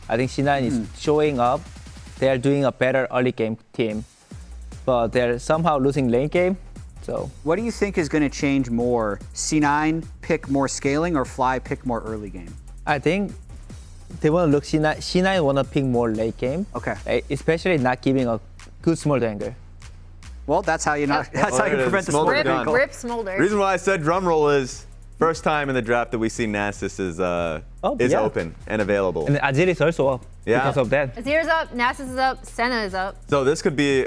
I think C9 is showing up. They are doing a better early game team, but they're somehow losing late game. So what do you think is going to change more? C9 pick more scaling or Fly pick more early game? I think they want to look C9. C9 want to pick more late game. Okay. Especially not giving a good smolder angle. Well, that's how you not. That's how you prevent the Smolder smolder. gone. Rip Smolder. Reason why I said drumroll is first time in the draft that we see Nasus is open and available. And Azir is also up because of that. Azir's up, Nasus is up, Senna is up. So this could be,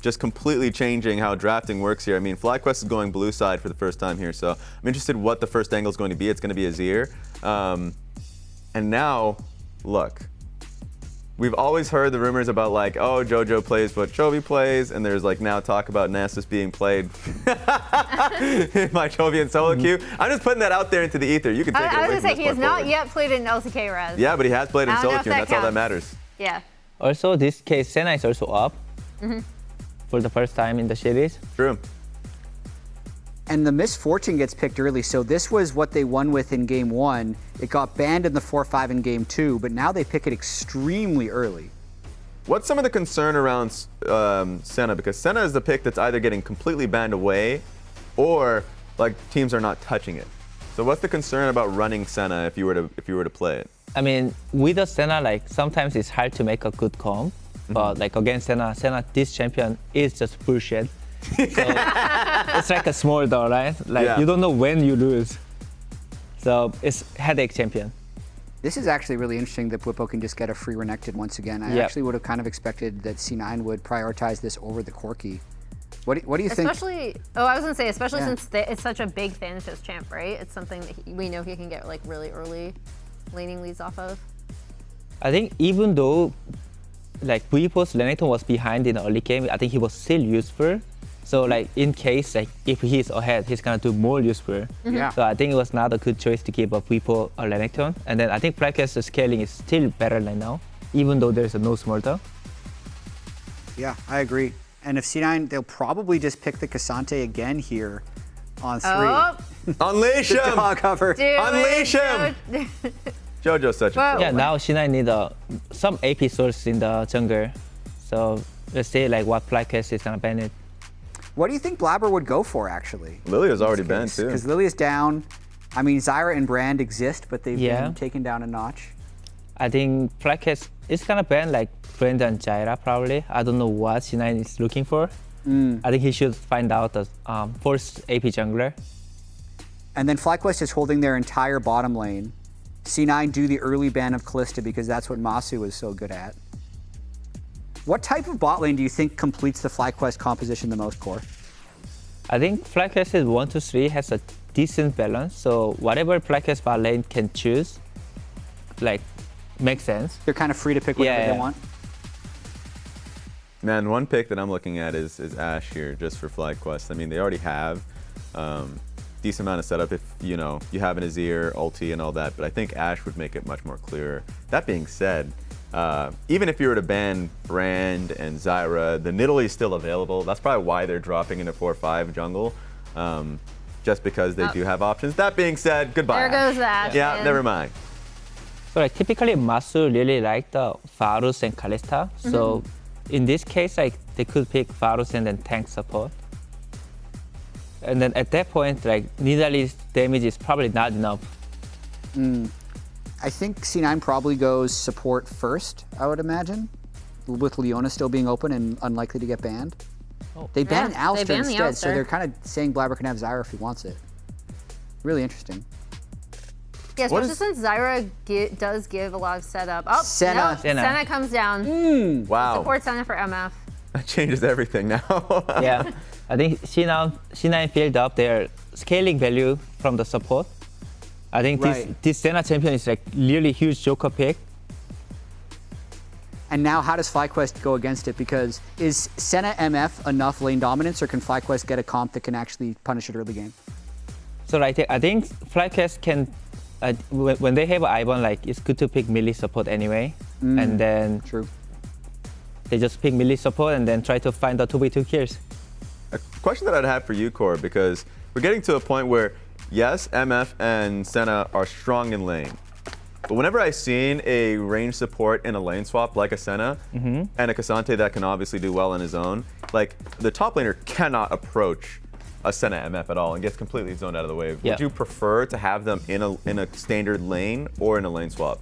just completely changing how drafting works here. I mean, FlyQuest is going blue side for the first time here, so I'm interested what the first angle is going to be. It's going to be Azir. And now, look. We've always heard the rumors about like, oh, Jojo plays what Chovy plays, and there's like now talk about Nasus being played in my Chovy and solo queue. I'm just putting that out there into the ether. You can take it away I was going to say, from he has this point not forward. yet played in LCK Res. Yeah, but he has played in I don't know solo if queue, and that that's all that counts. matters. Yeah. Also, this case, Senna is also up for the first time in the series. True. And the Misfortune gets picked early, so this was what they won with in game 1. It got banned in the 4-5 in game 2, but now they pick it extremely early. What's some of the concern around Senna? Because Senna is the pick that's either getting completely banned away or like teams are not touching it. So what's the concern about running Senna if you were to play it? I mean, with the Senna, like sometimes it's hard to make a good comp, but like against Senna, this champion is just bullshit. So it's like a small door, right? Like you don't know when you lose. So it's headache champion. This is actually really interesting that Bwipo can just get a free Renekton once again. I actually would have kind of expected that C9 would prioritize this over the Corki. What do you think? Especially, I was going to say, especially since it's such a big Thanatos champ, right? It's something that we know he can get like really early laning leads off of. I think even though like Bwipo's Renekton was behind in the early game, I think he was still useful. So like in case like if he's ahead, he's gonna do more useful. Yeah. So I think it was not a good choice to give up Bwipo or Renekton. And then I think FlyQuest's scaling is still better right now, even though there's no smolder. Yeah, I agree. And if C9, they'll probably just pick the Ksante again here on 3. Oh, Unleash him! Dog cover. Unleash him! Jojo's such a troll. Yeah, now C9 need some AP source in the jungle. So let's see like what FlyQuest is gonna ban it. What do you think Blaber would go for, actually? Lilia's already banned, too. Because Lilia's down. I mean, Zyra and Brand exist, but they've been taken down a notch. I think FlyQuest is gonna ban like Brand and Zyra probably. I don't know what C9 is looking for. I think he should find out the first AP jungler. And then FlyQuest is holding their entire bottom lane. C9 do the early ban of Kalista because that's what Massu is so good at. What type of bot lane do you think completes the FlyQuest composition the most, Core? I think FlyQuest's 1-3 has a decent balance. So whatever FlyQuest bot lane can choose, like, makes sense. They're kind of free to pick whatever they want. Man, one pick that I'm looking at is Ashe here, just for FlyQuest. I mean, they already have decent amount of setup if you have an Azir, ulti, and all that. But I think Ashe would make it much more clearer. That being said, even if you were to ban Brand and Zyra, the Nidalee is still available. That's probably why they're dropping into 4-5 jungle, just because they do have options. That being said, goodbye. There goes that. Yeah, never mind. So like typically Massu really like the Varus and Kalista. So in this case, like they could pick Varus and then tank support. And then at that point, like Nidalee's damage is probably not enough. I think C9 probably goes support first, I would imagine, with Leona still being open and unlikely to get banned. They ban Alistar instead, so they're kind of saying Blaber can have Zyra if he wants it. Really interesting. Yeah, especially since Zyra does give a lot of setup. Oh, Senna. No, Senna comes down. Wow. Support Senna for MF. That changes everything now. Yeah, I think C9 filled up their scaling value from the support. I think this Senna champion is like really huge Joker pick. And now how does FlyQuest go against it? Because is Senna MF enough lane dominance, or can FlyQuest get a comp that can actually punish it early game? So I think FlyQuest can, when they have Ivern, like it's good to pick melee support anyway. And then they just pick melee support and then try to find the 2v2 kills. A question that I'd have for you, Core, because we're getting to a point where, yes, MF and Senna are strong in lane, But whenever I've seen a range support in a lane swap like a Senna and a Ksante that can obviously do well on his own, like the top laner cannot approach a Senna MF at all and gets completely zoned out of the wave. Yeah. Would you prefer to have them in a standard lane or in a lane swap?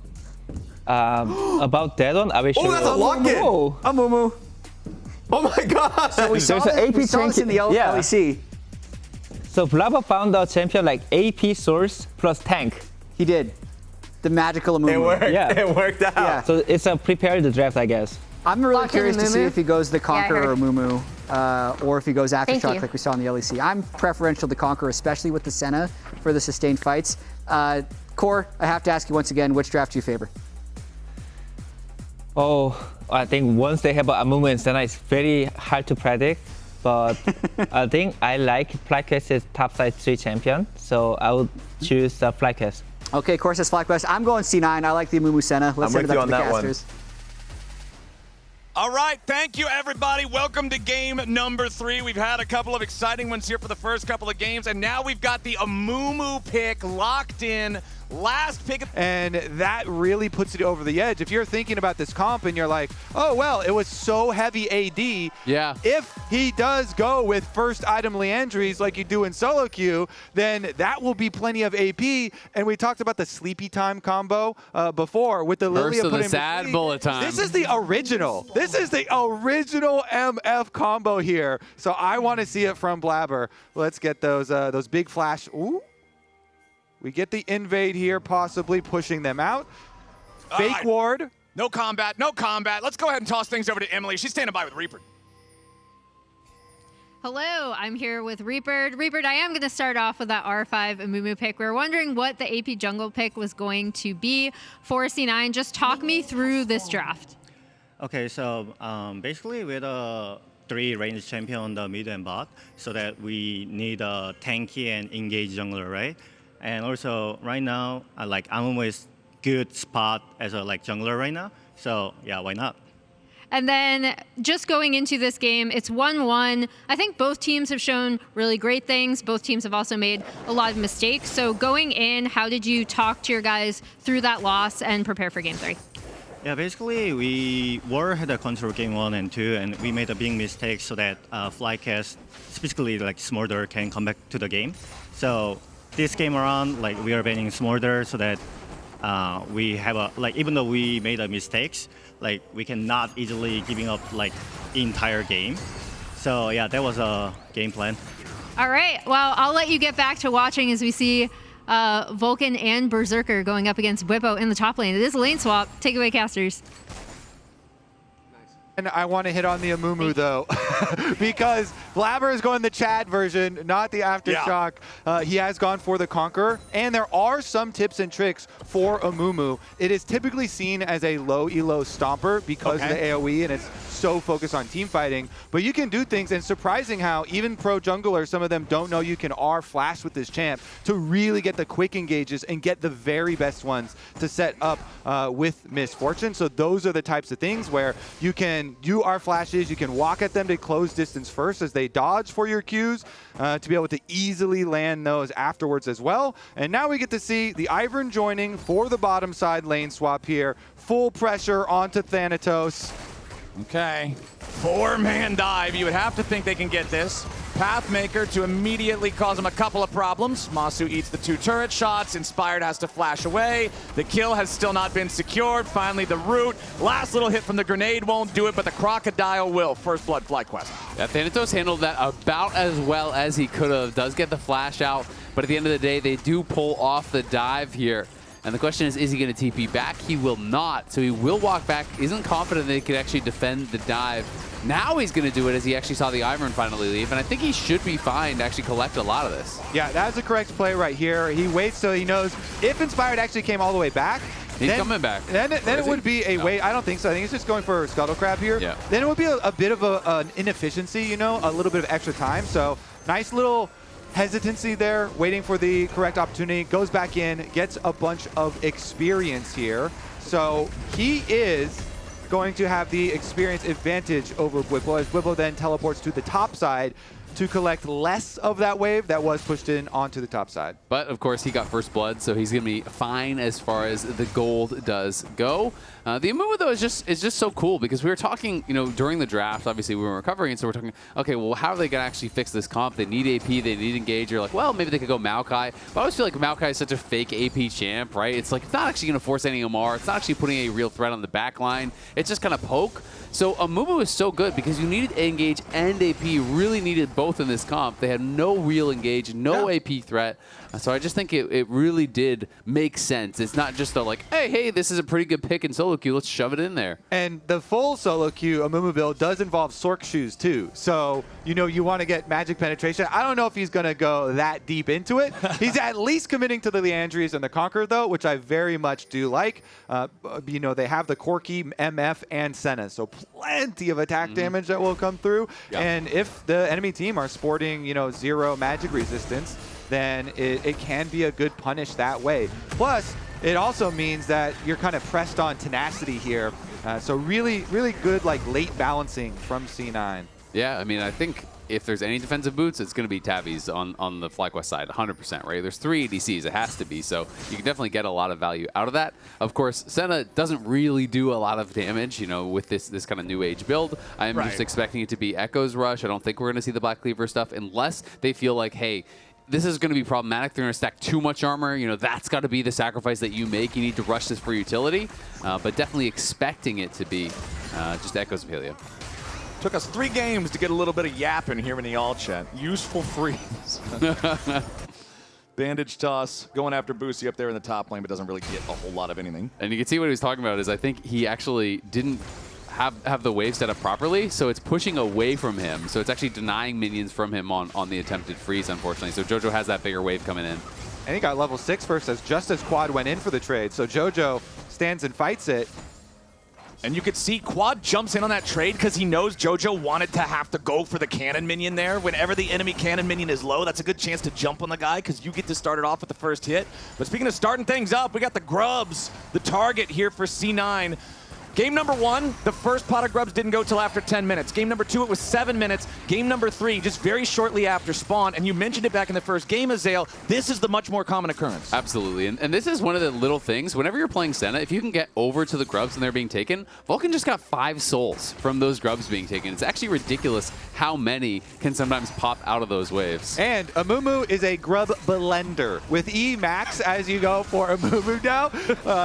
About that one, I will show Oh, that's a lock-in! Oh. Amumu. Oh my god! So we saw, There's an AP we saw this in the champion. Yeah. LEC. So Blaber found a champion like AP source plus tank. He did. The magical Amumu. It worked. Yeah. It worked out. Yeah. So it's a prepared draft, I guess. I'm really Lock in curious to see Amumu? if he goes the Conqueror or heard. Amumu, or if he goes Thank Aftershock you. like we saw in the LEC. I'm preferential to Conqueror, especially with the Senna for the sustained fights. Core, I have to ask you once again, which draft do you favor? Oh, I think once they have Amumu and Senna, it's very hard to predict. But I think I like FlyQuest's topside 3 champion, so I would choose FlyQuest. Okay, Core says FlyQuest. I'm going C9. I like the Amumu Senna. Let's I'm send with it you up to on the that one. casters. All right, thank you everybody. Welcome to game number 3. We've had a couple of exciting ones here for the first couple of games, and now we've got the Amumu pick locked in. Last pick. And that really puts it over the edge. If you're thinking about this comp and you're like, oh, well, it was so heavy AD. Yeah. If he does go with first item Leandries like you do in solo queue, then that will be plenty of AP. And we talked about the sleepy time combo before with the Lilia of put the in sad between. bullet time. This is the original. This is the original MF combo here. So I want to see it from Blaber. Let's get those big flash. Ooh. We get the invade here, possibly pushing them out. Fake right. ward. No combat, no combat. Let's go ahead and toss things over to Emily. She's standing by with Reaper. Hello, I'm here with Reaper. Reaper, I am going to start off with that R5 Amumu pick. We were wondering what the AP jungle pick was going to be for C9. Just talk me through this draft. Okay, so basically with a 3 range champion on the mid and bot, so that we need a tanky and engage jungler, right? And also right now, like Amumu is good spot as a jungler right now. So yeah, why not? And then just going into this game, it's 1-1. I think both teams have shown really great things. Both teams have also made a lot of mistakes. So going in, how did you talk to your guys through that loss and prepare for game 3? Yeah, basically we were had a control game 1 and 2, and we made a big mistake so that FlyQuest, specifically like Smolder, can come back to the game. So this game around, we are banning Smolder so that we have a even though we made a mistakes, we cannot easily giving up entire game. So yeah, that was a game plan. All right, well, I'll let you get back to watching as we see Vulcan and Berserker going up against Bwipo in the top lane. It is a lane swap. Take away, casters. And I want to hit on the Amumu though, because Blaber is going the Chad version, not the Aftershock. He has gone for the Conqueror, and there are some tips and tricks for Amumu. It is typically seen as a low elo stomper because of the AoE, and it's so focused on team fighting. But you can do things, and surprising how even pro junglers, some of them don't know you can R flash with this champ to really get the quick engages and get the very best ones to set up with Misfortune. So those are the types of things where you can do R flashes, you can walk at them to close distance first as they dodge for your Qs to be able to easily land those afterwards as well. And now we get to see the Ivern joining for the bottom side lane swap here. Full pressure onto Thanatos. Okay. 4-man dive. You would have to think they can get this. Pathmaker to immediately cause him a couple of problems. Massu eats the 2 turret shots. Inspired has to flash away. The kill has still not been secured. Finally, the root. Last little hit from the grenade won't do it, but the crocodile will. First blood FlyQuest. Yeah, Thanatos handled that about as well as he could have. Does get the flash out, but at the end of the day, they do pull off the dive here. And the question is he going to TP back? He will not, so he will walk back. Isn't confident that he could actually defend the dive. Now he's going to do it as he actually saw the Ivern finally leave, and I think he should be fine to actually collect a lot of this. Yeah, that's the correct play right here. He waits so he knows if Inspired actually came all the way back. He's coming back. Then it would be a wait. I don't think so. I think he's just going for Scuttle Crab here. Yeah. Then it would be a bit of an inefficiency, you know, a little bit of extra time. So nice little hesitancy there, waiting for the correct opportunity, goes back in, gets a bunch of experience here. So he is going to have the experience advantage over Bwipo, as Bwipo then teleports to the top side. to collect less of that wave that was pushed in onto the top side. But of course, he got first blood, so he's going to be fine as far as the gold does go. The Amumu, though, is just so cool because we were talking, during the draft, obviously we were recovering, and so we're talking, okay, well, how are they going to actually fix this comp? They need AP, they need Engage. You're like, well, maybe they could go Maokai. But I always feel like Maokai is such a fake AP champ, right? It's like, it's not actually going to force any MR. It's not actually putting a real threat on the back line. It's just kind of poke. So Amumu is so good because you needed Engage and AP. You really needed both in this comp. They had no real Engage, no AP threat. So I just think it really did make sense. It's not just a like, hey, this is a pretty good pick in solo queue. Let's shove it in there. And the full solo queue Amumu build does involve Sork shoes too. So, you want to get magic penetration. I don't know if he's going to go that deep into it. He's at least committing to the Leandries and the Conqueror though, which I very much do like. They have the Corki, MF, and Senna. So plenty of attack damage that will come through. Yeah. And if the enemy team are sporting, 0 magic resistance, then it can be a good punish that way. Plus, it also means that you're kind of pressed on tenacity here. So really, really good late balancing from C9. Yeah, I mean, I think if there's any defensive boots, it's going to be Tabby's on the FlyQuest side, 100%, right? There's 3 ADCs, it has to be, so you can definitely get a lot of value out of that. Of course, Senna doesn't really do a lot of damage, with this kind of new age build. I'm just expecting it to be Echo's Rush. I don't think we're going to see the Black Cleaver stuff unless they feel like, hey, this is going to be problematic. They're going to stack too much armor. That's got to be the sacrifice that you make. You need to rush this for utility, but definitely expecting it to be just Echoes of Helia. Took us 3 games to get a little bit of yapping here in the all chat. Useful freeze. Bandage toss, going after Busio up there in the top lane, but doesn't really get a whole lot of anything. And you can see what he was talking about is I think he actually didn't have the wave set up properly, so it's pushing away from him. So it's actually denying minions from him on the attempted freeze, unfortunately. So Jojo has that bigger wave coming in. And he got level 6 first just as Quad went in for the trade. So Jojo stands and fights it. And you could see Quad jumps in on that trade because he knows Jojo wanted to have to go for the cannon minion there. Whenever the enemy cannon minion is low, that's a good chance to jump on the guy because you get to start it off with the first hit. But speaking of starting things up, we got the Grubs, the target here for C9. Game number 1, the first pot of Grubs didn't go till after 10 minutes. Game number 2, it was 7 minutes. Game number 3, just very shortly after spawn. And you mentioned it back in the first game, Azael. This is the much more common occurrence. Absolutely. And this is one of the little things. Whenever you're playing Senna, if you can get over to the Grubs and they're being taken, Vulcan just got 5 souls from those Grubs being taken. It's actually ridiculous how many can sometimes pop out of those waves. And Amumu is a Grub blender. With E max as you go for Amumu now,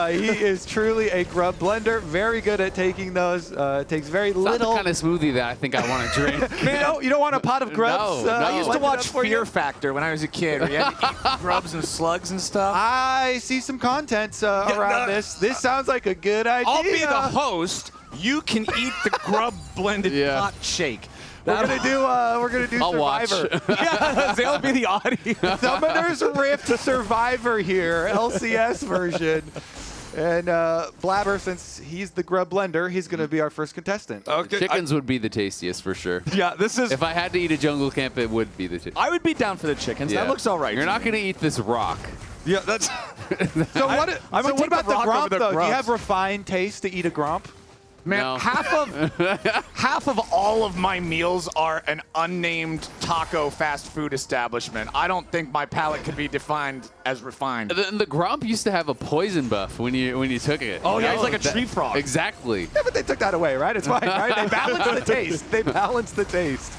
he is truly a Grub blender. Very good at taking those. Takes very little. Not the kind of smoothie that I think I want to drink. Man, you don't want a pot of Grubs? No, I used to watch Fear Factor when I was a kid. Where you had to eat grubs and slugs and stuff. I see some content around this. This sounds like a good idea. I'll be the host. You can eat the grub blended pot shake. We're gonna do Survivor. Yeah, they'll be the audience. Summoner's Rift Survivor here, LCS version. And Blaber, since he's the Grub blender, he's going to be our first contestant. Okay. Chickens would be the tastiest for sure. Yeah, this is... If I had to eat a jungle camp, it would be the chickens. I would be down for the chickens. Yeah. That looks all right. You're not going to eat this rock. Yeah, that's... So what about the Gromp, though? Do you have refined taste to eat a Gromp? Man, no. half of all of my meals are an unnamed taco fast food establishment. I don't think my palate could be defined as refined. The Gromp used to have a poison buff when you took it. Oh yeah, it's like a tree frog. Exactly. Yeah, but they took that away, right? It's fine, right? They balanced the taste. They balanced the taste.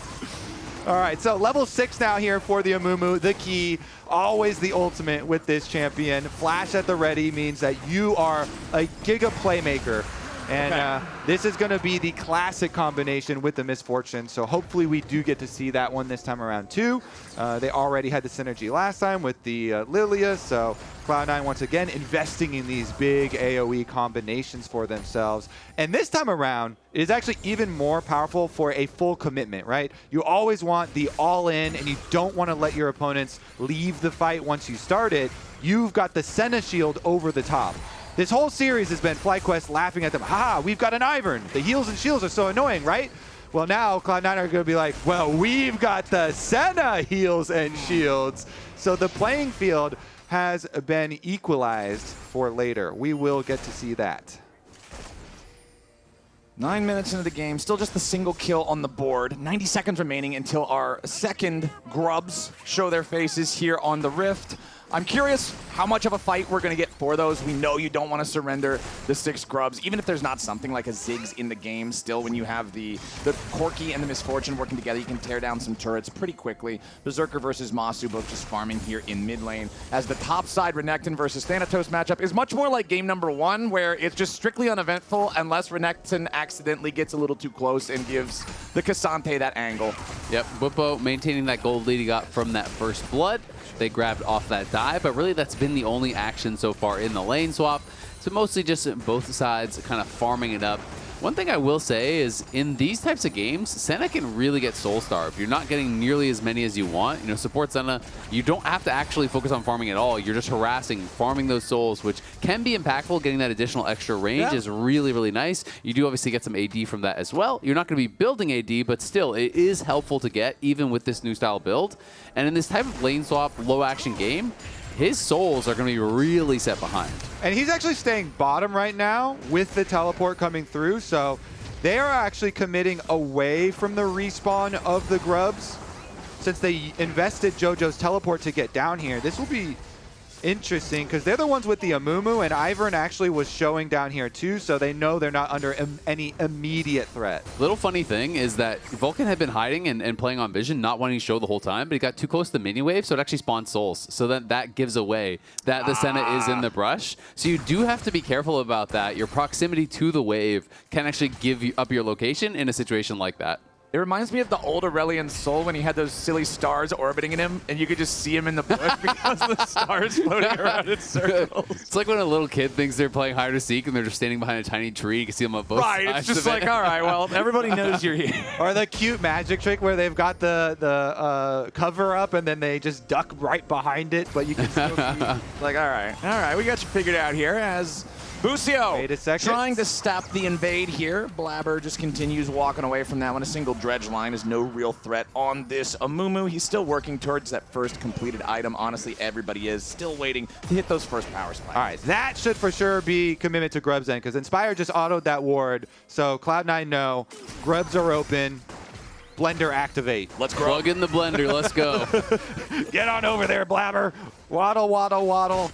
All right, so level 6 now here for the Amumu. The key, always the ultimate with this champion. Flash at the ready means that you are a giga playmaker. And this is going to be the classic combination with the Misfortune, so hopefully we do get to see that one this time around too. They already had the synergy last time with the Lilia, so Cloud9 once again investing in these big AoE combinations for themselves. And this time around, it is actually even more powerful for a full commitment, right? You always want the all-in, and you don't want to let your opponents leave the fight once you start it. You've got the Senna shield over the top. This whole series has been FlyQuest laughing at them. Ha, we've got an Ivern. The heals and shields are so annoying, right? Well, now Cloud9 are going to be like, well, we've got the Senna heals and shields. So the playing field has been equalized for later. We will get to see that. 9 minutes into the game, still just the single kill on the board. 90 seconds remaining until our second grubs show their faces here on the Rift. I'm curious how much of a fight we're going to get for those. We know you don't want to surrender the 6 grubs, even if there's not something like a Ziggs in the game. Still, when you have the Corki and the Misfortune working together, you can tear down some turrets pretty quickly. Berserker versus Massu, both just farming here in mid lane. As the top side Renekton versus Thanatos matchup is much more like game number 1, where it's just strictly uneventful unless Renekton accidentally gets a little too close and gives the Ksante that angle. Yep, Bwipo maintaining that gold lead he got from that first blood. They grabbed off that dive, but really that's been the only action so far in the lane swap. So mostly just both sides kind of farming it up. One thing I will say is in these types of games, Senna can really get soul starved. You're not getting nearly as many as you want. You know, support Senna, you don't have to actually focus on farming at all. You're just harassing, farming those souls, which can be impactful. Getting that additional extra range is really, really nice. You do obviously get some AD from that as well. You're not going to be building AD, but still, it is helpful to get, even with this new style build. And in this type of lane swap, low action game, his souls are going to be really set behind. And he's actually staying bottom right now with the teleport coming through, so they are actually committing away from the respawn of the grubs. Since they invested Jojo's teleport to get down here, this will be interesting because they're the ones with the Amumu, and Ivern actually was showing down here too, so they know they're not under any immediate threat. Little funny thing is that Vulcan had been hiding and playing on vision, not wanting to show the whole time, but he got too close to the mini wave, so it actually spawned souls. So that gives away that the Senna is in the brush. So you do have to be careful about that. Your proximity to the wave can actually give you up your location in a situation like that. It reminds me of the old Aurelian Soul when he had those silly stars orbiting in him, and you could just see him in the bush because of the stars floating around in circles. It's like when a little kid thinks they're playing hide or seek and they're just standing behind a tiny tree. You can see them on both sides. Right, it's just like, all right, well, everybody knows you're here. Or the cute magic trick where they've got the cover up and then they just duck right behind it, but you can still see. Like, all right, we got you figured out here as Busio trying to stop the invade here. Blaber just continues walking away from that one. A single dredge line is no real threat on this Amumu. He's still working towards that first completed item. Honestly, everybody is still waiting to hit those first power spikes. All right, that should for sure be commitment to Grubs then, because Inspire just autoed that ward. So Cloud9 know Grubs are open. Blender activate. Let's plug in the blender. Let's go. Get on over there, Blaber. Waddle, waddle, waddle.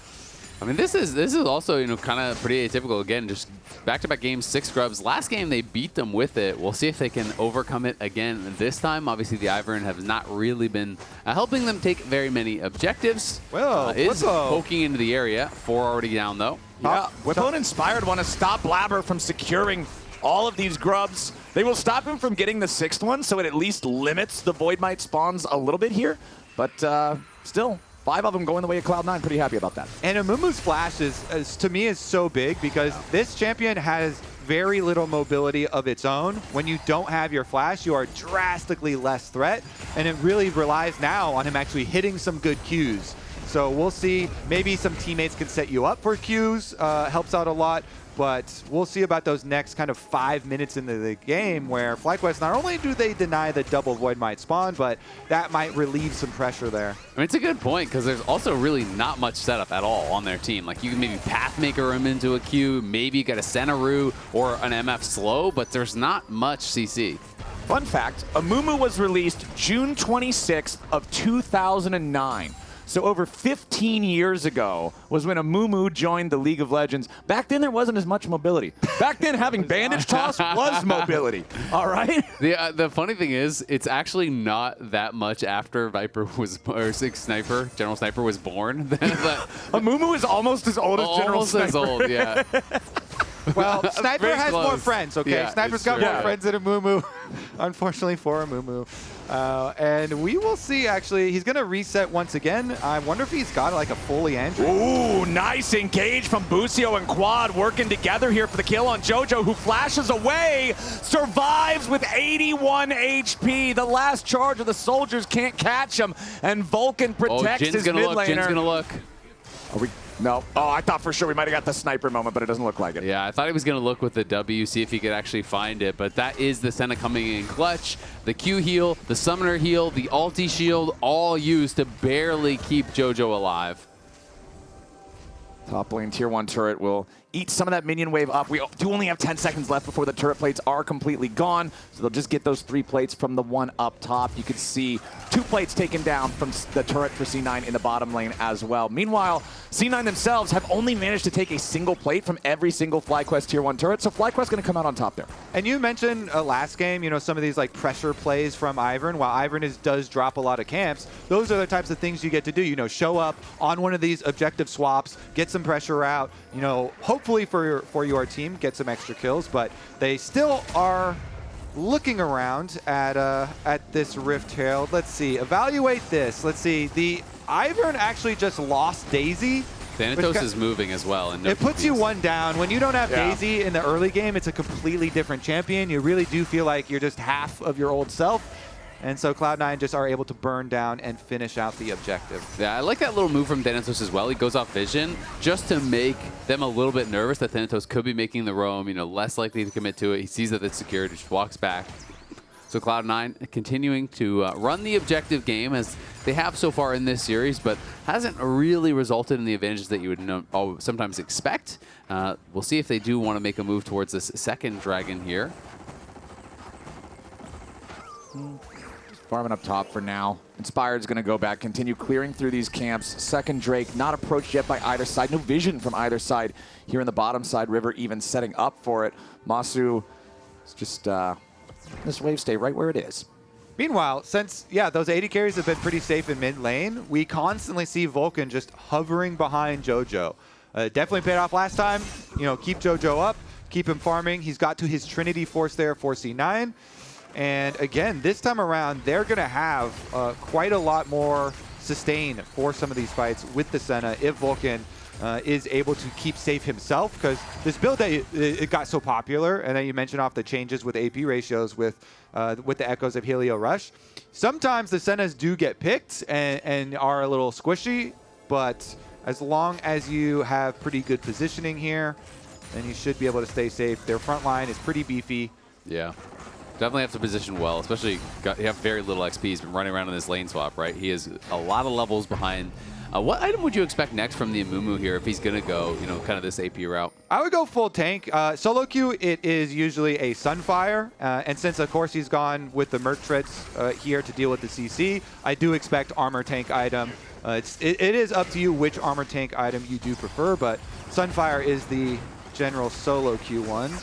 I mean, this is also, you know, kind of pretty atypical. Again, just back-to-back games, 6 grubs. Last game, they beat them with it. We'll see if they can overcome it again this time. Obviously, the Ivern have not really been helping them take very many objectives. Well, is poking into the area. 4 already down, though. Yeah, Bwipo and Inspired want to stop Blaber from securing all of these grubs. They will stop him from getting the 6th one, so it at least limits the Void Might spawns a little bit here. But still, 5 of them going the way of Cloud9. Pretty happy about that. And Amumu's flash is to me, is so big because this champion has very little mobility of its own. When you don't have your flash, you are drastically less threat. And it really relies now on him actually hitting some good Qs. So we'll see. Maybe some teammates can set you up for Qs. Helps out a lot. But we'll see about those next kind of 5 minutes into the game where FlyQuest, not only do they deny the double Void Might spawn, but that might relieve some pressure there. I mean, it's a good point because there's also really not much setup at all on their team. Like, you can maybe Pathmaker him into a Q, maybe you get a Senna or an MF slow, but there's not much CC. Fun fact, Amumu was released June 26th of 2009. So over 15 years ago was when Amumu joined the League of Legends. Back then, there wasn't as much mobility. Back then, having bandage toss was mobility. All right? The funny thing is, it's actually not that much after Viper was, or Sniper, General Sniper was born. Amumu is almost as old as General Sniper. Almost as old, yeah. Well, Sniper has more friends, okay? Yeah, Sniper's got more friends than Amumu, unfortunately for Amumu. And we will see, actually, he's going to reset once again. I wonder if he's got like a fully Andrew. Ooh, nice engage from Busio and Quad working together here for the kill on Jojo, who flashes away, survives with 81 HP. The last charge of the soldiers can't catch him, and Vulcan protects his mid laner. Jhin's going to look. Are we? No. Oh, I thought for sure we might have got the sniper moment, but it doesn't look like it. Yeah, I thought he was going to look with the W, see if he could actually find it, but that is the Senna coming in clutch. The Q heal, the summoner heal, the ulti shield, all used to barely keep Jojo alive. Top lane tier 1 turret will eat some of that minion wave up. We do only have 10 seconds left before the turret plates are completely gone, so they'll just get those 3 plates from the one up top. You can see 2 plates taken down from the turret for C9 in the bottom lane as well. Meanwhile, C9 themselves have only managed to take a single plate from every single FlyQuest Tier 1 turret, so FlyQuest going to come out on top there. And you mentioned last game, you know, some of these like pressure plays from Ivern. While Ivern does drop a lot of camps, those are the types of things you get to do. You know, show up on one of these objective swaps, get some pressure out, you know, hopefully for your team, get some extra kills, but they still are looking around at this Rift Herald. Let's see, evaluate this. Let's see, the Ivern actually just lost Daisy. Thanatos is moving as well. And it puts you one down. When you don't have Daisy in the early game, it's a completely different champion. You really do feel like you're just half of your old self. And so Cloud9 just are able to burn down and finish out the objective. Yeah, I like that little move from Thanatos as well. He goes off vision just to make them a little bit nervous that Thanatos could be making the roam, you know, less likely to commit to it. He sees that it's secured, just walks back. So Cloud9 continuing to run the objective game as they have so far in this series, but hasn't really resulted in the advantages that you would sometimes expect. We'll see if they do want to make a move towards this second dragon here. Farming up top for now. Inspired's going to go back, continue clearing through these camps. Second Drake not approached yet by either side. No vision from either side here in the bottom side. River even setting up for it. Massu is just this wave stay right where it is. Meanwhile, since, yeah, those AD carries have been pretty safe in mid lane, we constantly see Vulcan just hovering behind Jojo. Definitely paid off last time. You know, keep Jojo up, keep him farming. He's got to his Trinity Force there for C9. And again, this time around, they're going to have quite a lot more sustain for some of these fights with the Senna if Vulcan is able to keep safe himself, because this build that it got so popular, and then you mentioned off the changes with AP ratios with the echoes of Helio Rush. Sometimes the Sennas do get picked and are a little squishy, but as long as you have pretty good positioning here, then you should be able to stay safe. Their front line is pretty beefy. Yeah. Definitely have to position well, especially you have very little XP. He's been running around in this lane swap, right? He is a lot of levels behind. What item would you expect next from the Amumu here if he's going to go, you know, kind of this AP route? I would go full tank. Solo queue, it is usually a Sunfire. And since, of course, he's gone with the Merc Treads here to deal with the CC, I do expect armor tank item. It is up to you which armor tank item you do prefer, but Sunfire is the general solo queue one.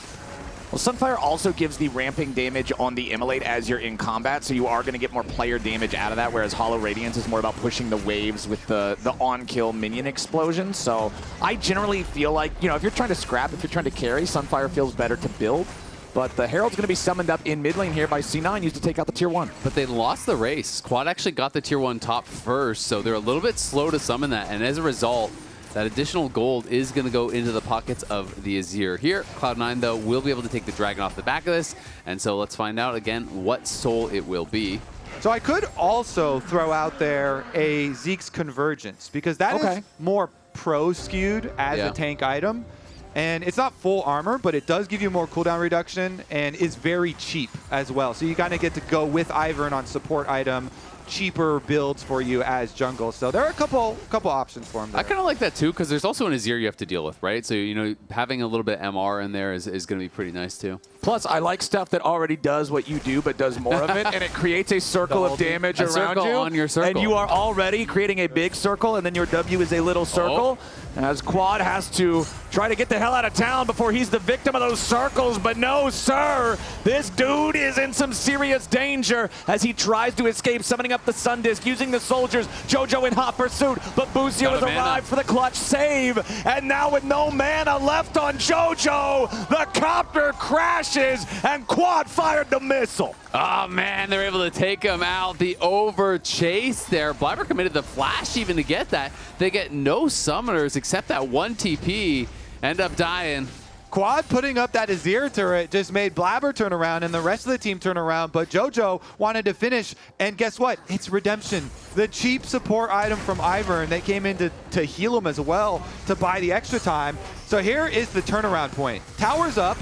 Well, Sunfire also gives the ramping damage on the Immolate as you're in combat, so you are going to get more player damage out of that, whereas Hollow Radiance is more about pushing the waves with the on-kill minion explosion. So I generally feel like, you know, if you're trying to scrap, if you're trying to carry, Sunfire feels better to build. But the Herald's going to be summoned up in mid lane here by C9, used to take out the Tier 1. But they lost the race. Quad actually got the Tier 1 top first, so they're a little bit slow to summon that, and as a result, that additional gold is going to go into the pockets of the Azir. Here, Cloud9, though, will be able to take the dragon off the back of this. And so let's find out, again, what soul it will be. So I could also throw out there a Zeke's Convergence, because that is more pro-skewed as a tank item. And it's not full armor, but it does give you more cooldown reduction and is very cheap as well. So you kind of get to go with Ivern on support item, cheaper builds for you as jungle. So there are a couple options for him there. I kind of like that too, because there's also an Azir you have to deal with, right? So, you know, having a little bit MR in there is going to be pretty nice too. Plus, I like stuff that already does what you do, but does more of it, and it creates a circle of damage around you. On your circle. And you are already creating a big circle, and then your W is a little circle. As Quad has to try to get the hell out of town before he's the victim of those circles, but no, sir. This dude is in some serious danger as he tries to escape, summoning up the Sun Disc, using the soldiers. Jojo in hot pursuit, but Busio has arrived for the clutch save. And now with no mana left on Jojo, the copter crashes, and Quad fired the missile. Oh man, they're able to take him out. The over chase there. Blaber committed the flash even to get that. They get no summoners except that one TP. End up dying. Quad putting up that Azir turret just made Blaber turn around and the rest of the team turn around, but Jojo wanted to finish, and guess what? It's Redemption. The cheap support item from Ivern. They came in to heal him as well to buy the extra time. So here is the turnaround point. Tower's up.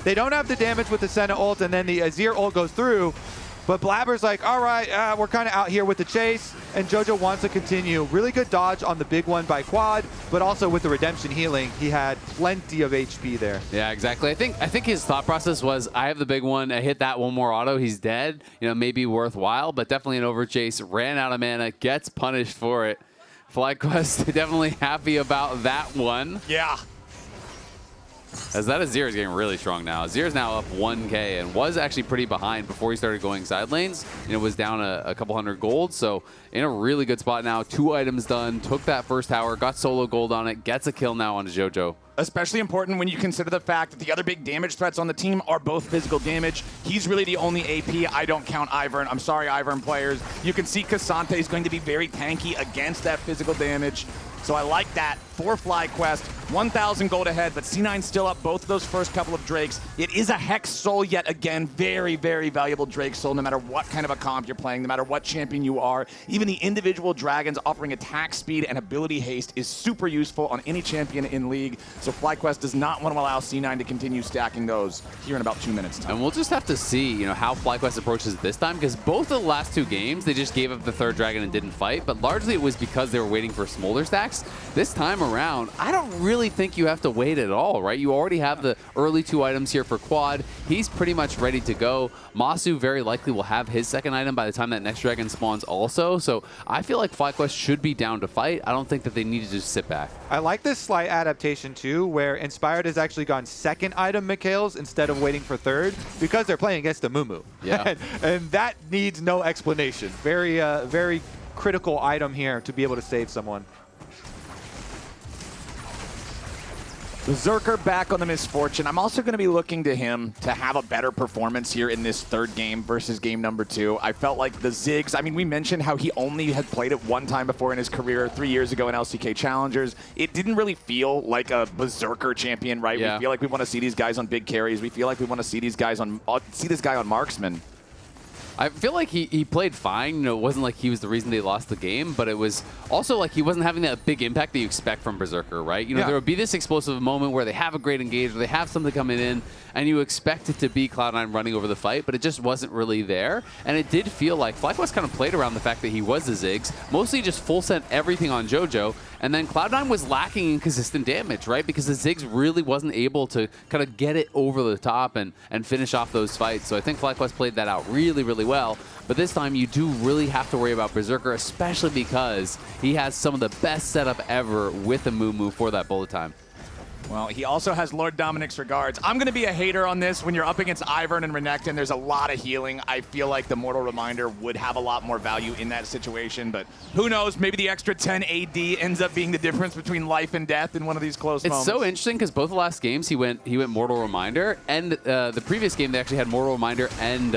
They don't have the damage with the Senna ult, and then the Azir ult goes through. But Blaber's like, all right, we're kind of out here with the chase, and Jojo wants to continue. Really good dodge on the big one by Quad, but also with the redemption healing, he had plenty of HP there. Yeah, exactly. I think his thought process was, I have the big one, I hit that one more auto, he's dead. You know, maybe worthwhile, but definitely an overchase. Ran out of mana, gets punished for it. FlyQuest definitely happy about that one. Yeah. As that Azir is getting really strong now. Azir is now up 1K and was actually pretty behind before he started going side lanes. You know, was down a couple hundred gold, so in a really good spot now. 2 items done, took that first tower, got solo gold on it, gets a kill now on Jojo. Especially important when you consider the fact that the other big damage threats on the team are both physical damage. He's really the only AP. I don't count Ivern. I'm sorry, Ivern players. You can see Ksante is going to be very tanky against that physical damage. So I like that for FlyQuest. 1,000 gold ahead, but C9 still up both of those first couple of Drakes. It is a Hex Soul yet again. Very, very valuable Drake Soul, no matter what kind of a comp you're playing, no matter what champion you are. Even the individual dragons offering attack speed and ability haste is super useful on any champion in League. So FlyQuest does not want to allow C9 to continue stacking those here in about 2 minutes time. And we'll just have to see, you know, how FlyQuest approaches this time, because both of the last 2 games, they just gave up the 3rd dragon and didn't fight, but largely it was because they were waiting for Smolder stacks. This time around, I don't really think you have to wait at all, right? You already have the early 2 items here for Quad. He's pretty much ready to go. Massu very likely will have his 2nd item by the time that next dragon spawns also. So I feel like FlyQuest should be down to fight. I don't think that they need to just sit back. I like this slight adaptation too, where Inspired has actually gone 2nd item Mikhails instead of waiting for 3rd, because they're playing against Amumu. Yeah. and that needs no explanation. Very, very critical item here to be able to save someone. Berserker back on the misfortune. I'm also going to be looking to him to have a better performance here in this 3rd game versus game number 2. I felt like the Ziggs, I mean, we mentioned how he only had played it 1 time before in his career, 3 years ago in LCK Challengers. It didn't really feel like a Berserker champion, right? Yeah. We feel like we want to see these guys on big carries. We feel like we want to see these guys on, see this guy on marksman. I feel like he played fine. You know, it wasn't like he was the reason they lost the game, but it was also like he wasn't having that big impact that you expect from Berserker, right? You know, there would be this explosive moment where they have a great engage, or they have something coming in, and you expect it to be Cloud9 running over the fight, but it just wasn't really there. And it did feel like FlyQuest kind of played around the fact that he was the Ziggs, mostly just full sent everything on Jojo, and then Cloud9 was lacking in consistent damage, right? Because the Ziggs really wasn't able to kind of get it over the top and finish off those fights. So I think FlyQuest played that out really, really well. But this time you do really have to worry about Berserker, especially because he has some of the best setup ever with Amumu for that bullet time. Well, he also has Lord Dominic's regards. I'm going to be a hater on this. When you're up against Ivern and Renekton, there's a lot of healing. I feel like the Mortal Reminder would have a lot more value in that situation, but who knows? Maybe the extra 10 AD ends up being the difference between life and death in one of these close moments. It's so interesting because both the last games he went Mortal Reminder, and the previous game they actually had Mortal Reminder and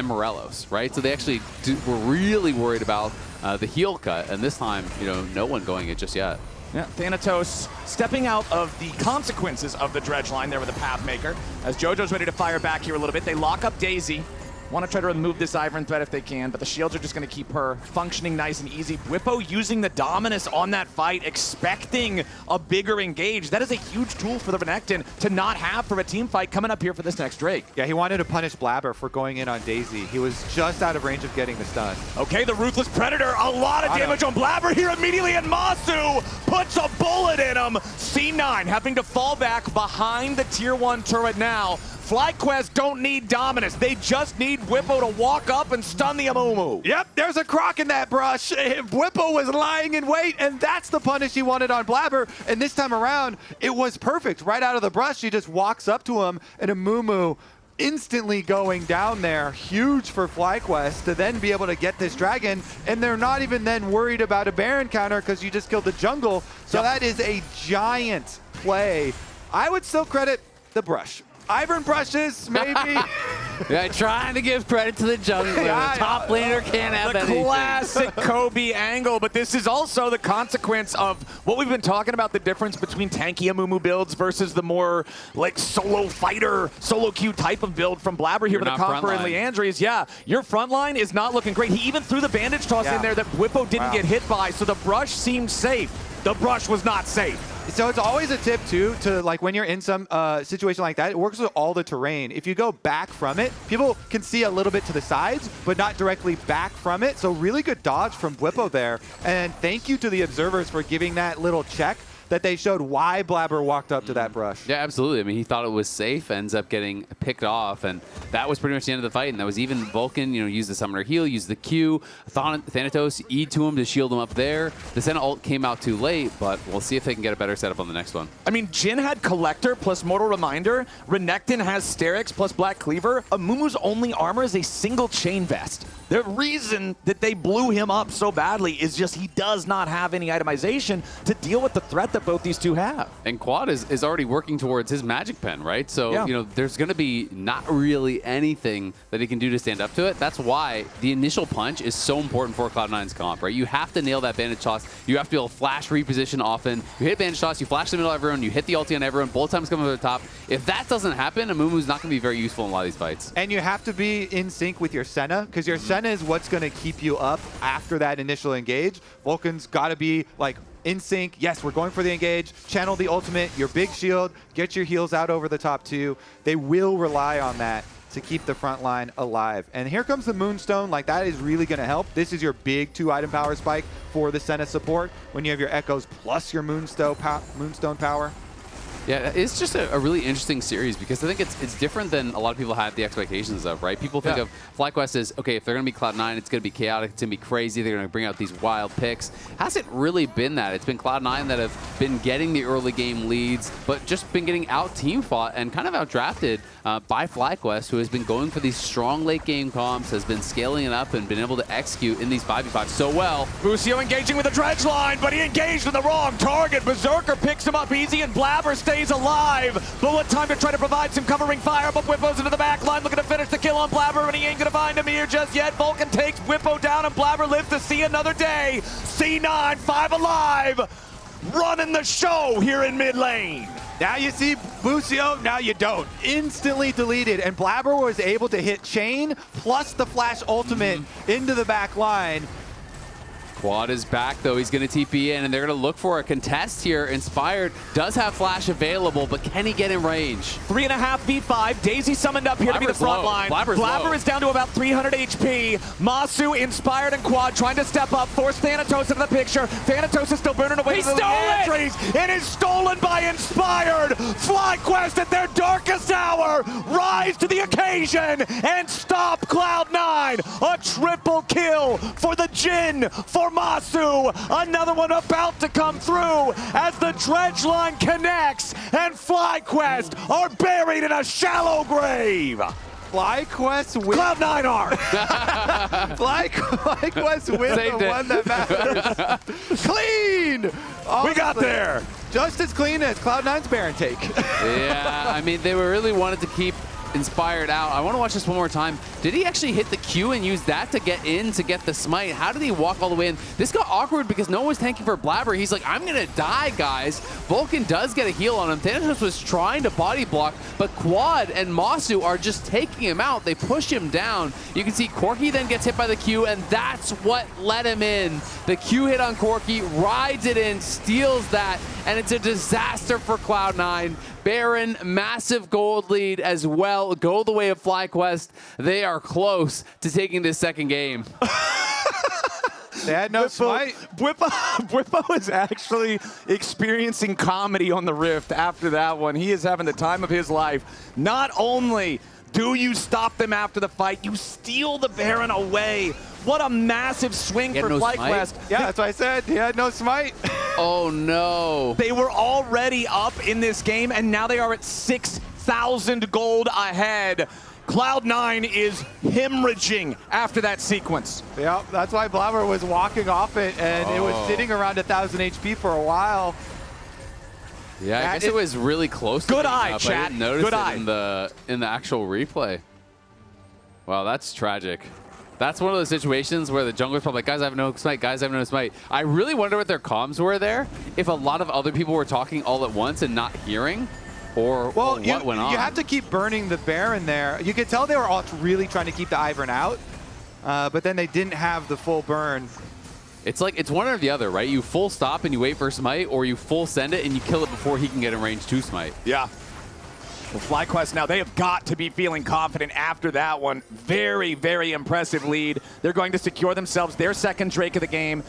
Morelos, right? So they actually were really worried about the heal cut, and this time, you know, no one going it just yet. Yeah, Thanatos stepping out of the consequences of the dredge line there with the Pathmaker. As Jojo's ready to fire back here a little bit, they lock up Daisy. Want to try to remove this Ivern threat if they can, but the shields are just going to keep her functioning nice and easy. Bwipo using the Dominus on that fight, expecting a bigger engage. That is a huge tool for the Renekton to not have for a team fight coming up here for this next Drake. Yeah, he wanted to punish Blaber for going in on Daisy. He was just out of range of getting the stun. Okay, the Ruthless Predator, a lot of damage on Blaber here immediately, and Massu puts a bullet in him. C9 having to fall back behind the tier 1 turret now. FlyQuest don't need Dominus. They just need Bwipo to walk up and stun the Amumu. Yep, there's a croc in that brush. Bwipo was lying in wait, and that's the punish he wanted on Blaber. And this time around, it was perfect. Right out of the brush, he just walks up to him, and Amumu instantly going down there. Huge for FlyQuest to then be able to get this dragon, and they're not even then worried about a Baron counter because you just killed the jungle. So that is a giant play. I would still credit the brush. Ivern brushes, maybe. Yeah, trying to give credit to the jungler. The top laner can't have anything. The classic Kobe angle, but this is also the consequence of what we've been talking about, the difference between tanky Amumu builds versus the more like solo fighter, solo queue type of build from Blaber here with the Conqueror and Leandries. Yeah, your front line is not looking great. He even threw the bandage toss in there that Bwipo didn't get hit by, so the brush seemed safe. The brush was not safe. So it's always a tip too to like when you're in some situation like that, it works with all the terrain. If you go back from it, people can see a little bit to the sides, but not directly back from it. So really good dodge from Bwipo there. And thank you to the observers for giving that little check that they showed why Blaber walked up to that brush. Yeah, absolutely. I mean, he thought it was safe, ends up getting picked off, and that was pretty much the end of the fight. And that was even Vulcan, used the summoner heal, used the Q, Thanatos E'd to him to shield him up there. The Senna ult came out too late, but we'll see if they can get a better setup on the next one. I mean, Jhin had Collector plus Mortal Reminder. Renekton has Sterix plus Black Cleaver. Amumu's only armor is a single chain vest. The reason that they blew him up so badly is just he does not have any itemization to deal with the threat that both these two have. And Quad is already working towards his magic pen, right? So, there's going to be not really anything that he can do to stand up to it. That's why the initial punch is so important for Cloud9's comp, right? You have to nail that bandage toss. You have to be able to flash reposition often. You hit bandage toss, you flash the middle of everyone, you hit the ulti on everyone, bullet times come over the top. If that doesn't happen, Amumu's not going to be very useful in a lot of these fights. And you have to be in sync with your Senna, because your Senna is what's going to keep you up after that initial engage. Vulcan's got to be like in sync. Yes, we're going for the engage. Channel the ultimate, your big shield, get your heals out over the top two. They will rely on that to keep the front line alive. And here comes the Moonstone. Like, that is really going to help. This is your big 2-item power spike for the Senna support when you have your Echoes plus your Moonstone power. Yeah, it's just a really interesting series because I think it's different than a lot of people have the expectations of, right? People think of FlyQuest as, okay, if they're going to be Cloud9, it's going to be chaotic, it's going to be crazy, they're going to bring out these wild picks. Hasn't really been that. It's been Cloud9 that have been getting the early game leads, but just been getting out-team fought and kind of out-drafted by FlyQuest, who has been going for these strong late game comps, has been scaling it up and been able to execute in these 5v5 so well. Busio engaging with the dredge line, but he engaged with the wrong target. Berserker picks him up easy and Blaber stays alive. Bullet time to try to provide some covering fire, but Bwipo's into the back line looking to finish the kill on Blaber, and he ain't gonna find him here just yet. Vulcan takes Bwipo down and Blaber lives to see another day. C9, 5 alive, running the show here in mid lane. Now you see Busio, now you don't. Instantly deleted, and Blaber was able to hit Chain plus the Flash ultimate into the back line. Quad is back, though. He's going to TP in, and they're going to look for a contest here. Inspired does have Flash available, but can he get in range? 3.5 v5. Daisy summoned up here to be the front line. Blaber is down to about 300 HP. Massu, Inspired, and Quad trying to step up, force Thanatos into the picture. Thanatos is still burning away to the entries. It is stolen by Inspired. FlyQuest at their darkest hour rise to the occasion and stop Cloud9. A triple kill for the Jhin, for Massu. Another one about to come through as the dredge line connects and FlyQuest are buried in a shallow grave. FlyQuest wins. Cloud9 are. FlyQuest wins the one that matters. Clean! Honestly, we got there. Just as clean as Cloud9's Baron take. Yeah, I mean, they really wanted to keep Inspired out. I want to watch this one more time. Did he actually hit the Q and use that to get in to get the smite? How did he walk all the way in? This got awkward because no one was tanking for Blaber. He's like, I'm going to die, guys. Vulcan does get a heal on him. Thanatos was trying to body block, but Quad and Massu are just taking him out. They push him down. You can see Corki then gets hit by the Q, and that's what let him in. The Q hit on Corki, rides it in, steals that, and it's a disaster for Cloud9. Baron, massive gold lead as well. Go the way of FlyQuest. They are close to taking this second game. They had no smite. Bwipo is actually experiencing comedy on the Rift after that one. He is having the time of his life. Not only do you stop them after the fight, you steal the Baron away. What a massive swing for FlyQuest. Yeah, that's what I said. He had no smite. Oh, no. They were already up in this game, and now they are at 6,000 gold ahead. Cloud9 is hemorrhaging after that sequence. Yeah, that's why Blaber was walking off it, and it was sitting around 1,000 HP for a while. Yeah, I guess it was really close. Good eye, chat. I didn't notice Good eye. in the actual replay. Wow, that's tragic. That's one of those situations where the jungler's probably like, guys, I have no smite, guys, I have no smite. I really wonder what their comms were there, if a lot of other people were talking all at once and not hearing, or what went on. You have to keep burning the Baron there. You could tell they were all really trying to keep the Ivern out, but then they didn't have the full burn. It's like, it's one or the other, right? You full stop and you wait for smite, or you full send it and you kill it before he can get in range to smite. Yeah. Well, FlyQuest now, they have got to be feeling confident after that one. Very, very impressive lead. They're going to secure themselves their second Drake of the game.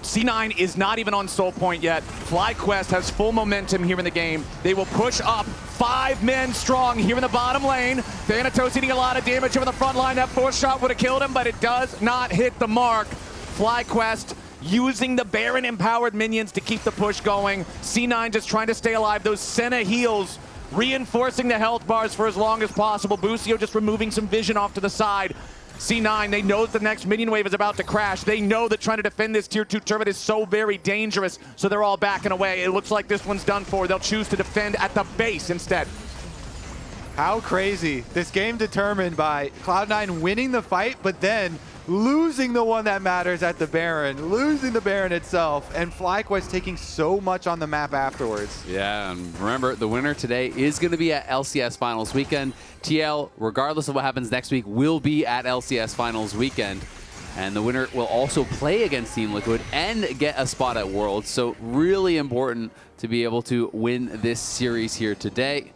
C9 is not even on soul point yet. FlyQuest has full momentum here in the game. They will push up 5 men strong here in the bottom lane. Thanatos eating a lot of damage over the front line. That fourth shot would have killed him, but it does not hit the mark. FlyQuest using the Baron empowered minions to keep the push going. C9 just trying to stay alive. Those Senna heals reinforcing the health bars for as long as possible. Busio just removing some vision off to the side. C9, they know that the next minion wave is about to crash. They know that trying to defend this tier 2 turret is so very dangerous, so they're all backing away. It looks like this one's done for. They'll choose to defend at the base instead. How crazy. This game determined by Cloud9 winning the fight, but then losing the one that matters at the Baron, losing the Baron itself, and FlyQuest taking so much on the map afterwards. Yeah, and remember, the winner today is going to be at LCS Finals Weekend. TL, regardless of what happens next week, will be at LCS Finals Weekend. And the winner will also play against Team Liquid and get a spot at Worlds. So really important to be able to win this series here today.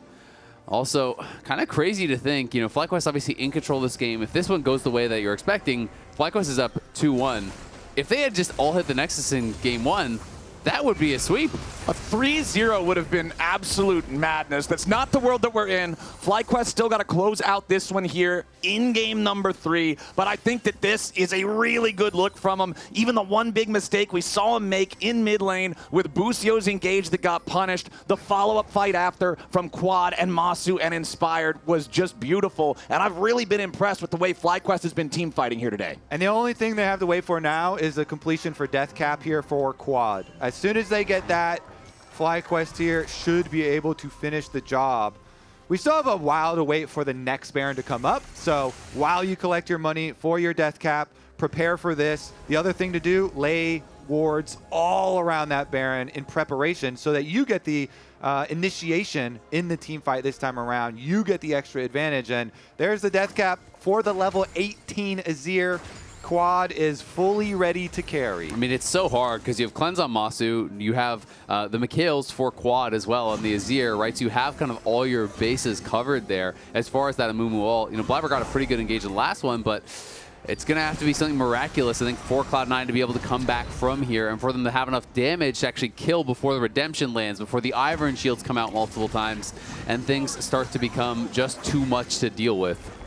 Also, kind of crazy to think, you know, FlyQuest obviously in control of this game. If this one goes the way that you're expecting, FlyQuest is up 2-1. If they had just all hit the Nexus in game 1, that would be a sweep. A 3-0 would have been absolute madness. That's not the world that we're in. FlyQuest still got to close out this one here in game number 3, but I think that this is a really good look from him. Even the one big mistake we saw him make in mid lane with Busio's engage that got punished. The follow-up fight after from Quad and Massu and Inspired was just beautiful, and I've really been impressed with the way FlyQuest has been team fighting here today. And the only thing they have to wait for now is the completion for Death Cap here for Quad. As soon as they get that, FlyQuest here should be able to finish the job. We still have a while to wait for the next Baron to come up, so while you collect your money for your Death Cap, prepare for this. The other thing to do, lay wards all around that Baron in preparation so that you get the initiation in the team fight this time around. You get the extra advantage, and there's the Death Cap for the level 18 Azir. Quad is fully ready to carry. I mean, it's so hard because you have Cleanse on Massu, you have the Mikhails for Quad as well on the Azir, right? So you have kind of all your bases covered there. As far as that Amumu ult, you know, Blaber got a pretty good engage in the last one, but it's going to have to be something miraculous, I think, for Cloud9 to be able to come back from here and for them to have enough damage to actually kill before the redemption lands, before the Ivern shields come out multiple times, and things start to become just too much to deal with.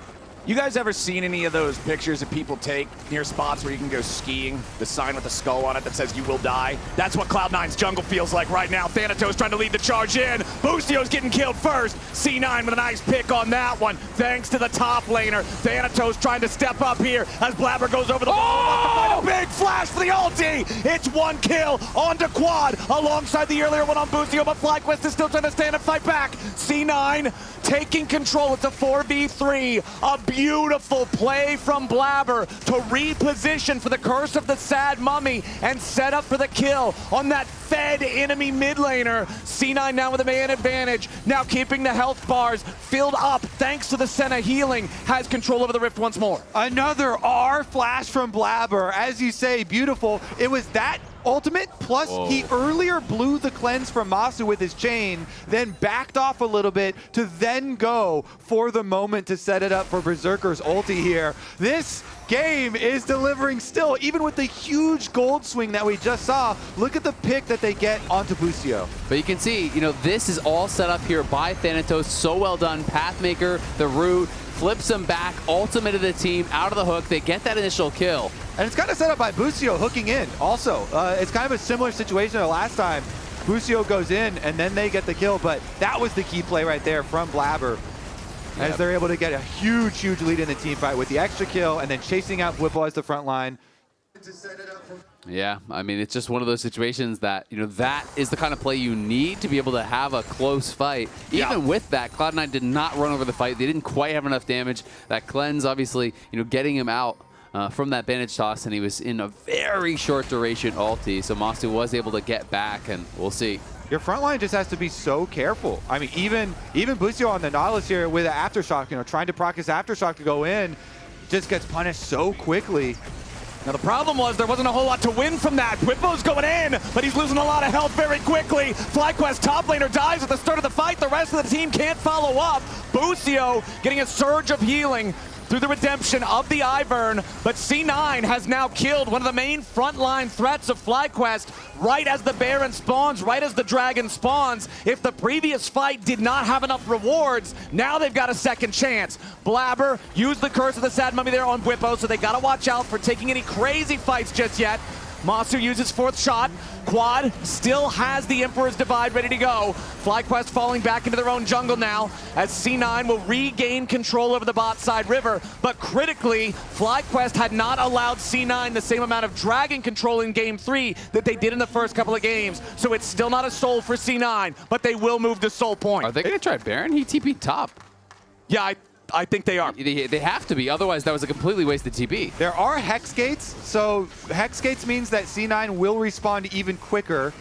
You guys ever seen any of those pictures that people take near spots where you can go skiing? The sign with the skull on it that says you will die? That's what Cloud9's jungle feels like right now. Thanatos trying to lead the charge in. Busio's getting killed first. C9 with a nice pick on that one, thanks to the top laner. Thanatos trying to step up here as Blaber goes over the wall. A big flash for the ulti. It's 1 kill onto Quad alongside the earlier one on Busio, but FlyQuest is still trying to stand and fight back. C9 taking control. It's a 4v3. A beautiful play from Blaber to reposition for the Curse of the Sad Mummy and set up for the kill on that fed enemy mid laner. C9 now with a man advantage, now keeping the health bars filled up thanks to the Senna healing, has control over the Rift once more. Another R flash from Blaber. As you say, beautiful. It was that ultimate, plus he earlier blew the cleanse from Massu with his chain, then backed off a little bit to then go for the moment to set it up for Berserker's ulti here. This game is delivering still, even with the huge gold swing that we just saw. Look at the pick that they get onto Busio. But you can see, you know, this is all set up here by Thanatos. So well done. Pathmaker, the root, flips them back, ultimate of the team, out of the hook. They get that initial kill. And it's kind of set up by Busio hooking in also. It's kind of a similar situation to last time. Busio goes in and then they get the kill, but that was the key play right there from Blaber. As they're able to get a huge, huge lead in the team fight with the extra kill and then chasing out Bwipo as the front line. Yeah, I mean, it's just one of those situations that, you know, that is the kind of play you need to be able to have a close fight. Even with that, Cloud9 did not run over the fight. They didn't quite have enough damage. That cleanse, obviously, you know, getting him out from that bandage toss, and he was in a very short duration ulti, so Massu was able to get back, and we'll see. Your front line just has to be so careful. I mean, even Busio on the Nautilus here with an Aftershock, you know, trying to proc his Aftershock to go in, just gets punished so quickly. Now the problem was there wasn't a whole lot to win from that. Bwipo's going in, but he's losing a lot of health very quickly. FlyQuest top laner dies at the start of the fight. The rest of the team can't follow up. Busio getting a surge of healing through the redemption of the Ivern, but C9 has now killed one of the main frontline threats of FlyQuest right as the Baron spawns, right as the Dragon spawns. If the previous fight did not have enough rewards, now they've got a second chance. Blaber used the Curse of the Sad Mummy there on Bwipo, so they gotta watch out for taking any crazy fights just yet. Massu uses fourth shot. Quad still has the Emperor's Divide ready to go. FlyQuest falling back into their own jungle now as C9 will regain control over the bot side river. But critically, FlyQuest had not allowed C9 the same amount of dragon control in game 3 that they did in the first couple of games. So it's still not a soul for C9, but they will move to soul point. Are they going to try Baron? He TP'd top. Yeah, I think they are. They have to be, otherwise that was a completely wasted TP. There are Hex Gates, so Hex Gates means that C9 will respond even quicker.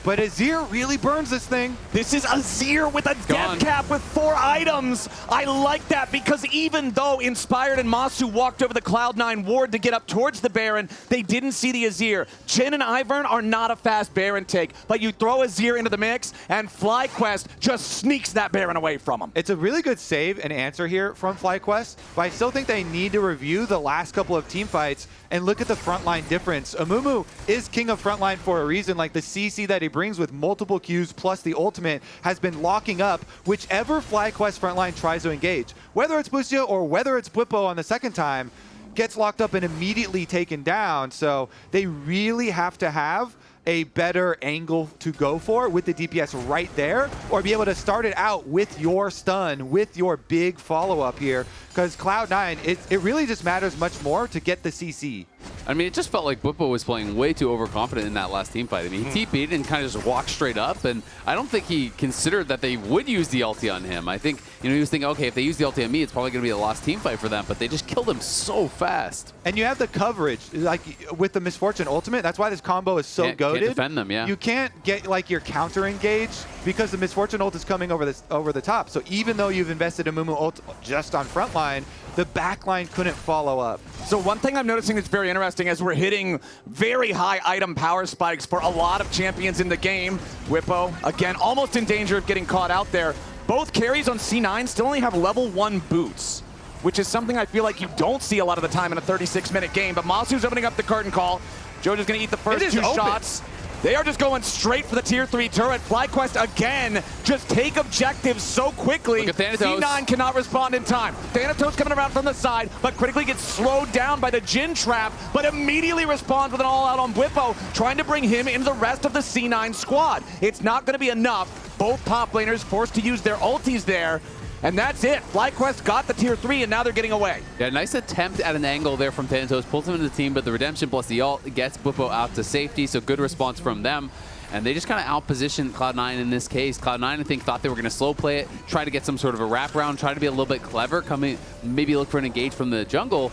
But Azir really burns this thing. This is Azir with a death cap with 4 items. I like that because even though Inspired and Massu walked over the Cloud9 ward to get up towards the Baron, they didn't see the Azir. Jhin and Ivern are not a fast Baron take, but you throw Azir into the mix and FlyQuest just sneaks that Baron away from him. It's a really good save and answer here from FlyQuest, but I still think they need to review the last couple of team fights and look at the frontline difference. Amumu is king of frontline for a reason. Like the CC that he brings with multiple Qs plus the ultimate has been locking up whichever FlyQuest frontline tries to engage. Whether it's Busio or whether it's Bwipo on the second time, gets locked up and immediately taken down. So they really have to have a better angle to go for with the DPS right there, or be able to start it out with your stun, with your big follow-up here, because Cloud9, it really just matters much more to get the CC. I mean, it just felt like Bwipo was playing way too overconfident in that last team fight. I mean, he TP'd and kind of just walked straight up, and I don't think he considered that they would use the ulti on him. I think, he was thinking, okay, if they use the ulti on me, it's probably going to be a lost team fight for them, but they just killed him so fast. And you have the coverage, like with the Misfortune ultimate, that's why this combo is so goated. Can't defend them, yeah. You can't get like your counter engage because the Misfortune ult is coming over the top. So even though you've invested Amumu ult just on frontline, the backline couldn't follow up. So one thing I'm noticing that's very interesting as we're hitting very high item power spikes for a lot of champions in the game. Bwipo, again, almost in danger of getting caught out there. Both carries on C9 still only have level 1 boots, which is something I feel like you don't see a lot of the time in a 36-minute game. But Massu's opening up the curtain call. Jojo's going to eat the first 2 shots. They are just going straight for the tier 3 turret. FlyQuest again just take objectives so quickly. Look at Thanatos. C9 cannot respond in time. Thanatos coming around from the side, but critically gets slowed down by the Jhin trap, but immediately responds with an all-out on Bwipo, trying to bring him into the rest of the C9 squad. It's not going to be enough. Both top laners forced to use their ultis there. And that's it. FlyQuest got the tier 3, and now they're getting away. Yeah, nice attempt at an angle there from Thanatos. Pulls him into the team, but the redemption plus the ult gets Bwipo out to safety, so good response from them. And they just kind of outpositioned Cloud9 in this case. Cloud9, I think, thought they were going to slow play it, try to get some sort of a wraparound, try to be a little bit clever, coming, maybe look for an engage from the jungle.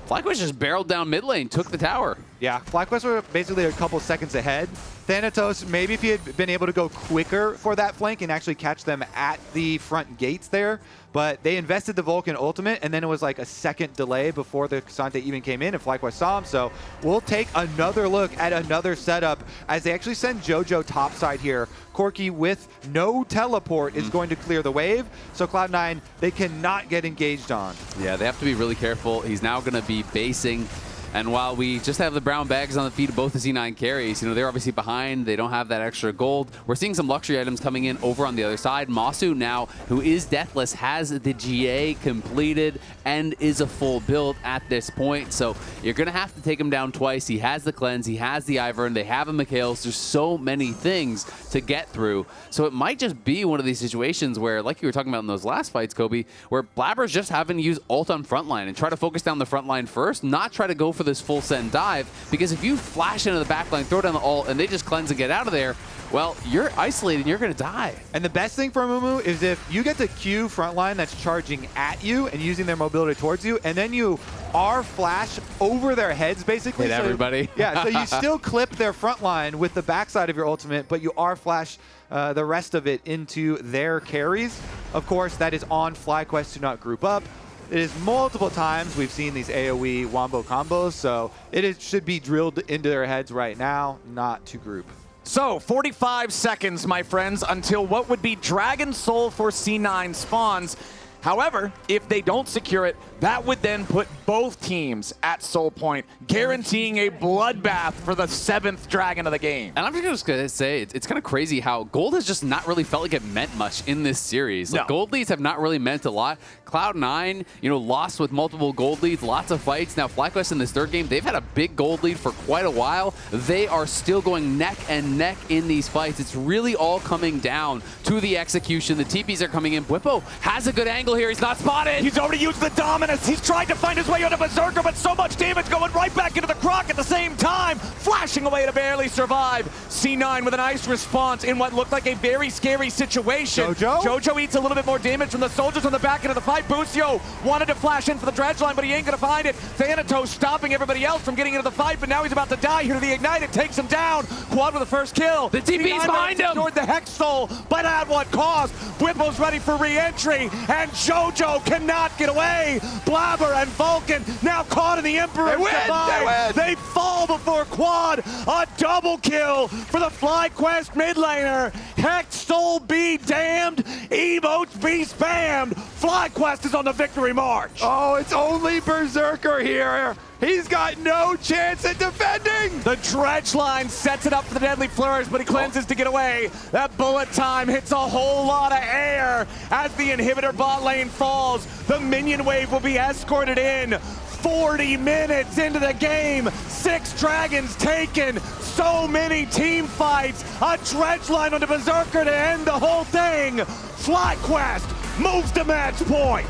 FlyQuest just barreled down mid lane, took the tower. Yeah, FlyQuest were basically a couple seconds ahead. Thanatos, maybe if he had been able to go quicker for that flank and actually catch them at the front gates there, but they invested the Vulcan ultimate, and then it was like a second delay before the Ksante even came in, and FlyQuest saw him. So we'll take another look at another setup as they actually send Jojo topside here. Corki with no teleport is going to clear the wave, so Cloud9, they cannot get engaged on. Yeah, they have to be really careful. He's now going to be basing. And while we just have the brown bags on the feet of both the C9 carries, they're obviously behind. They don't have that extra gold. We're seeing some luxury items coming in over on the other side. Massu now, who is deathless, has the GA completed and is a full build at this point. So you're going to have to take him down twice. He has the cleanse. He has the Ivern. They have a Mikhails. There's so many things to get through. So it might just be one of these situations where, like you were talking about in those last fights, Kobe, where Blaber's just having to use ult on frontline and try to focus down the frontline first, not try to go for this full send dive, because if you flash into the backline, throw down the ult, and they just cleanse and get out of there, well, you're isolated and you're going to die. And the best thing for Amumu is if you get the Q frontline that's charging at you and using their mobility towards you, and then you R-flash over their heads, basically. Hit everybody. Yeah, so you still clip their frontline with the backside of your ultimate, but you R-flash the rest of it into their carries. Of course, that is on FlyQuest to not group up. It is multiple times we've seen these AoE wombo combos, so should be drilled into their heads right now, not to group. So, 45 seconds, my friends, until what would be Dragon Soul for C9 spawns. However, if they don't secure it, that would then put both teams at Soul Point, guaranteeing a bloodbath for the 7th Dragon of the game. And I'm just going to say, it's kind of crazy how gold has just not really felt like it meant much in this series. Like, gold leads have not really meant a lot. Cloud9, lost with multiple gold leads, lots of fights. Now, FlyQuest in this 3rd game, they've had a big gold lead for quite a while. They are still going neck and neck in these fights. It's really all coming down to the execution. The TPs are coming in. Bwipo has a good angle here. He's not spotted. He's already used the dominance. He's tried to find his way onto Berserker, but so much damage going right back into the Croc at the same time. Flashing away to barely survive. C9 with a nice response in what looked like a very scary situation. Jojo eats a little bit more damage from the soldiers on the back end of the fight. Busio wanted to flash in for the dredge line, but he ain't going to find it. Thanatos stopping everybody else from getting into the fight, but now he's about to die here to the Ignite. It takes him down. Quad with the first kill. The TP's behind him. Secured the Hex Soul, but at what cost? Bwipo's ready for re-entry, and Jojo cannot get away. Blaber and Vulcan now caught in the Emperor's divide. They fall before Quad. A double kill for the FlyQuest mid laner. Hex Soul be damned. Emotes be spammed. FlyQuest is on the victory march. Oh, it's only Berserker here. He's got no chance at defending. The dredge line sets it up for the deadly flourish, but he cleanses to get away. That bullet time hits a whole lot of air as the inhibitor bot lane falls. The minion wave will be escorted in. 40 minutes into the game, 6 dragons taken, so many team fights, a dredge line onto Berserker to end the whole thing. FlyQuest moves to match point.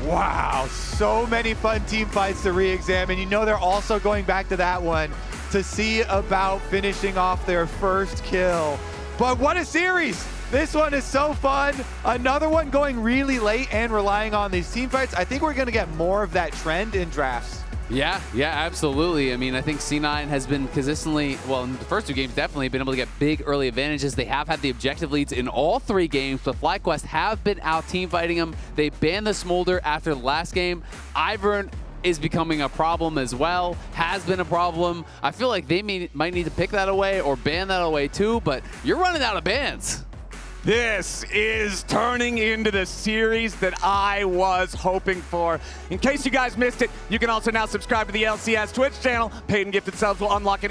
Wow, so many fun team fights to re-examine. They're also going back to that one to see about finishing off their first kill. But what a series! This one is so fun. Another one going really late and relying on these team fights. I think we're going to get more of that trend in drafts. Yeah, absolutely. I mean, I think C9 has been consistently, well, in the first 2 games, definitely been able to get big early advantages. They have had the objective leads in all 3 games, but FlyQuest have been out team fighting them. They banned the Smolder after the last game. Ivern is becoming a problem as well, has been a problem. I feel like they might need to pick that away or ban that away too, but you're running out of bans. This is turning into the series that I was hoping for. In case you guys missed it, you can also now subscribe to the LCS Twitch channel. Paid and gifted subs will unlock an